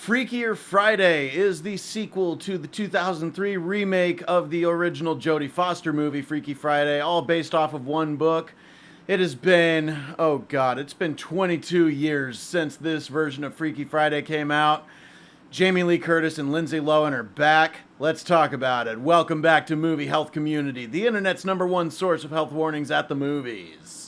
Freakier Friday is the sequel to the 2003 remake of the original Jodie Foster movie, Freaky Friday, all based off of one book. It has been, it's been 22 years since this version of Freaky Friday came out. Jamie Lee Curtis and Lindsay Lohan are back. Let's talk about it. Welcome back to Movie Health Community, the internet's #1 source of health warnings at the movies.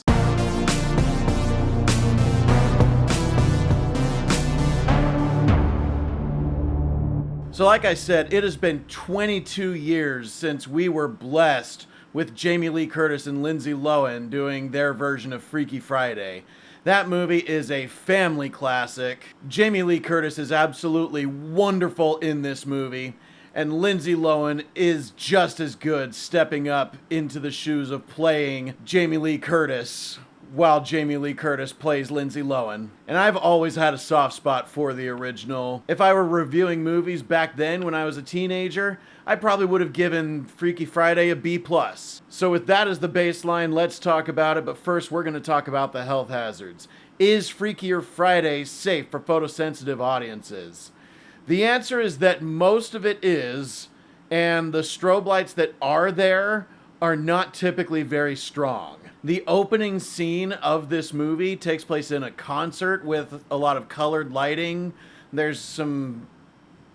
So like I said, it has been 22 years since we were blessed with Jamie Lee Curtis and Lindsay Lohan doing their version of Freaky Friday. That movie is a family classic. Jamie Lee Curtis is absolutely wonderful in this movie, and Lindsay Lohan is just as good stepping up into the shoes of playing Jamie Lee Curtis while Jamie Lee Curtis plays Lindsay Lohan. And I've always had a soft spot for the original. If I were reviewing movies back then when I was a teenager, I probably would have given Freaky Friday a B+. So with that as the baseline, let's talk about it. But first, we're going to talk about the health hazards. Is Freakier Friday safe for photosensitive audiences? The answer is that most of it is, and the strobe lights that are there are not typically very strong. The opening scene of this movie takes place in a concert with a lot of colored lighting. There's some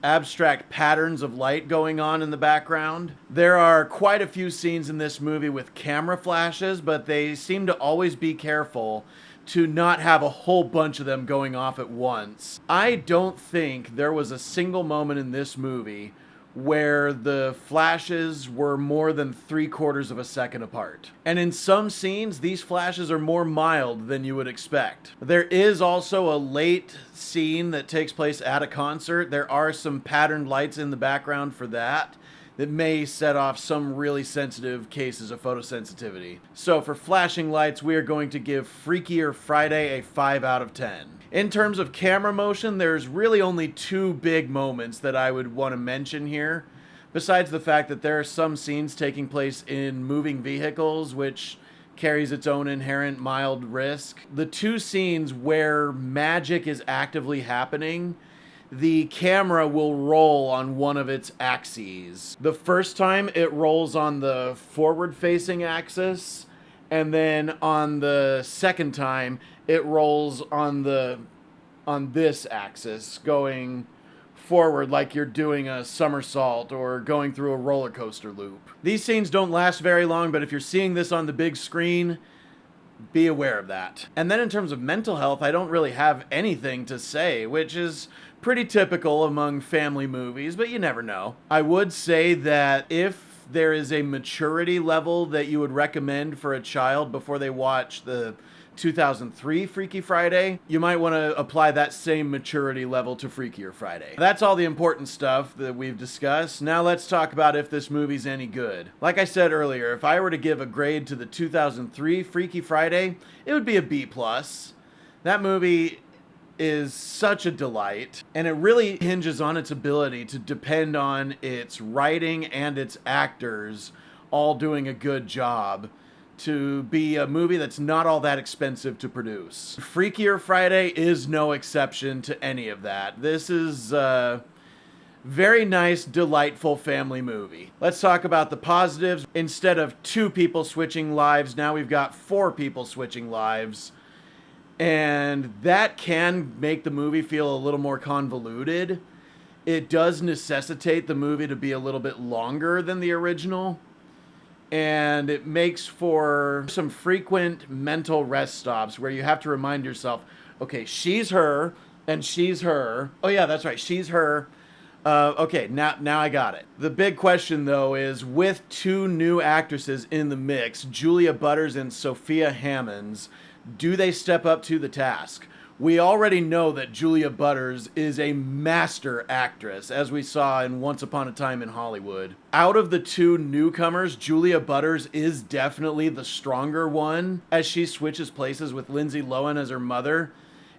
abstract patterns of light going on in the background. There are quite a few scenes in this movie with camera flashes, but they seem to always be careful to not have a whole bunch of them going off at once. I don't think there was a single moment in this movie where the flashes were more than 3/4 of a second apart. And in some scenes, these flashes are more mild than you would expect. There is also a late scene that takes place at a concert. There are some patterned lights in the background for that may set off some really sensitive cases of photosensitivity. So for flashing lights, we are going to give Freakier Friday a 5 out of 10. In terms of camera motion, there's really only two big moments that I would want to mention here, besides the fact that there are some scenes taking place in moving vehicles, which carries its own inherent mild risk. The two scenes where magic is actively happening, the camera will roll on one of its axes. The first time it rolls on the forward-facing axis, and then on the second time it rolls on this axis, going forward like you're doing a somersault or going through a roller coaster loop. These scenes don't last very long, but if you're seeing this on the big screen, be aware of that. And then in terms of mental health, I don't really have anything to say, which is pretty typical among family movies, but you never know. I would say that if there is a maturity level that you would recommend for a child before they watch the 2003 Freaky Friday, you might want to apply that same maturity level to Freakier Friday. That's all the important stuff that we've discussed. Now let's talk about if this movie's any good. Like I said earlier, if I were to give a grade to the 2003 Freaky Friday, it would be a B+. That movie is such a delight, and it really hinges on its ability to depend on its writing and its actors all doing a good job to be a movie that's not all that expensive to produce. Freakier Friday is no exception to any of that. This is a very nice, delightful family movie. Let's talk about the positives. Instead of 2 people switching lives, now we've got 4 people switching lives. And that can make the movie feel a little more convoluted. It does necessitate the movie to be a little bit longer than the original. And it makes for some frequent mental rest stops where you have to remind yourself, okay, she's her, and she's her. Oh yeah, that's right, she's her. Okay, now I got it. The big question, though, is with 2 new actresses in the mix, Julia Butters and Sophia Hammons, do they step up to the task? We already know that Julia Butters is a master actress, as we saw in Once Upon a Time in Hollywood. Out of the 2 newcomers, Julia Butters is definitely the stronger one, as she switches places with Lindsay Lohan as her mother,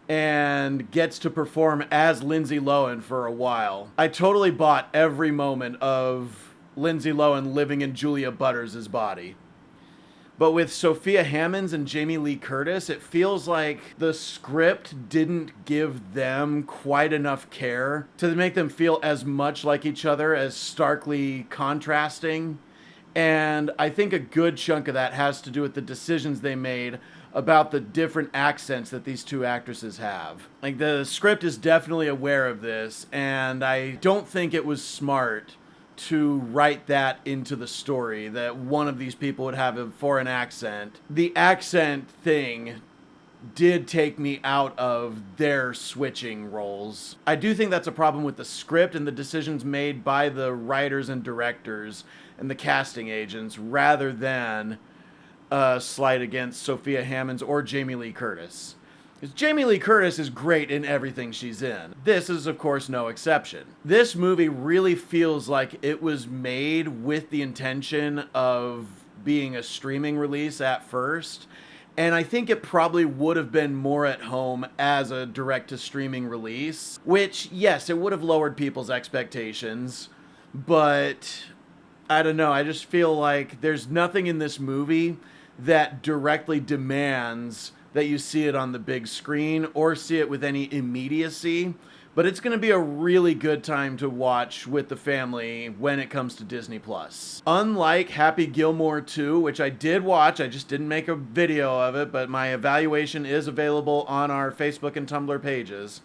and gets to perform as Lindsay Lohan for a while. I totally bought every moment of Lindsay Lohan living in Julia Butters' body. But with Sophia Hammons and Jamie Lee Curtis, it feels like the script didn't give them quite enough care to make them feel as much like each other, as starkly contrasting. And I think a good chunk of that has to do with the decisions they made about the different accents that these two actresses have. Like, the script is definitely aware of this, and I don't think it was smart to write that into the story, that one of these people would have a foreign accent. The accent thing did take me out of their switching roles. I do think that's a problem with the script and the decisions made by the writers and directors and the casting agents, rather than a slight against Sophia Hammons or Jamie Lee Curtis. Because Jamie Lee Curtis is great in everything she's in. This is, of course, no exception. This movie really feels like it was made with the intention of being a streaming release at first, and I think it probably would have been more at home as a direct-to-streaming release, which, yes, it would have lowered people's expectations, but I don't know, I just feel like there's nothing in this movie that directly demands that you see it on the big screen or see it with any immediacy, but it's going to be a really good time to watch with the family when it comes to Disney+. Unlike Happy Gilmore 2, which I did watch, I just didn't make a video of it, but my evaluation is available on our Facebook and Tumblr pages.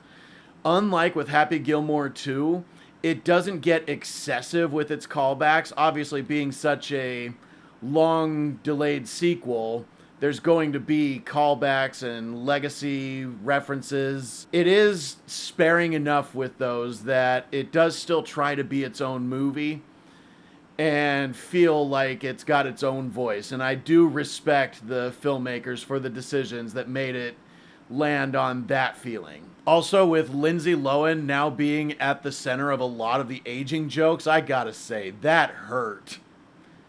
Unlike with Happy Gilmore 2, it doesn't get excessive with its callbacks. Obviously, being such a long delayed sequel, there's going to be callbacks and legacy references. It is sparing enough with those that it does still try to be its own movie and feel like it's got its own voice. And I do respect the filmmakers for the decisions that made it land on that feeling. Also, with Lindsay Lohan now being at the center of a lot of the aging jokes, I gotta say, that hurt.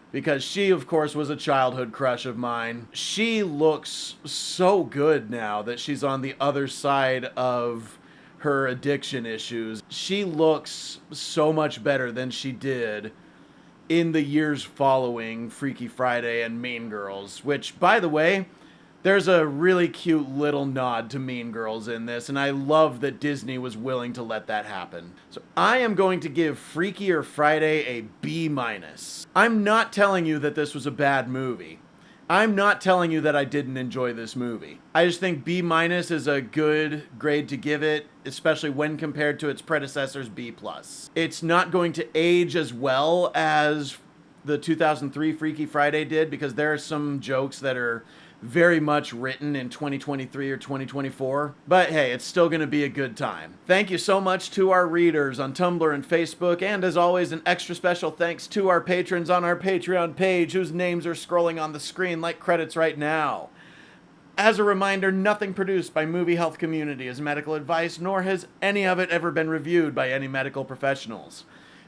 Because she, of course, was a childhood crush of mine. She looks so good now that she's on the other side of her addiction issues. She looks so much better than she did in the years following Freaky Friday and Mean Girls, which, by the way, there's a really cute little nod to Mean Girls in this, and I love that Disney was willing to let that happen. So I am going to give Freakier Friday a B-. I'm not telling you that this was a bad movie. I'm not telling you that I didn't enjoy this movie. I just think B- is a good grade to give it, especially when compared to its predecessor's B+. It's not going to age as well as the 2003 Freaky Friday did, because there are some jokes that are very much written in 2023 or 2024. But hey, it's still going to be a good time. Thank you so much to our readers on Tumblr and Facebook, and as always, an extra special thanks to our patrons on our Patreon page, whose names are scrolling on the screen like credits right now. As a reminder, nothing produced by Movie Health Community is medical advice, nor has any of it ever been reviewed by any medical professionals.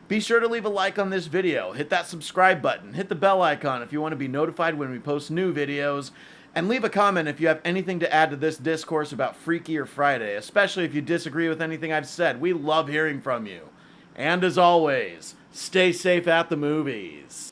Be sure to leave a like on this video, hit that subscribe button, hit the bell icon if you want to be notified when we post new videos, and leave a comment if you have anything to add to this discourse about Freakier Friday, especially if you disagree with anything I've said. We love hearing from you. And as always, stay safe at the movies.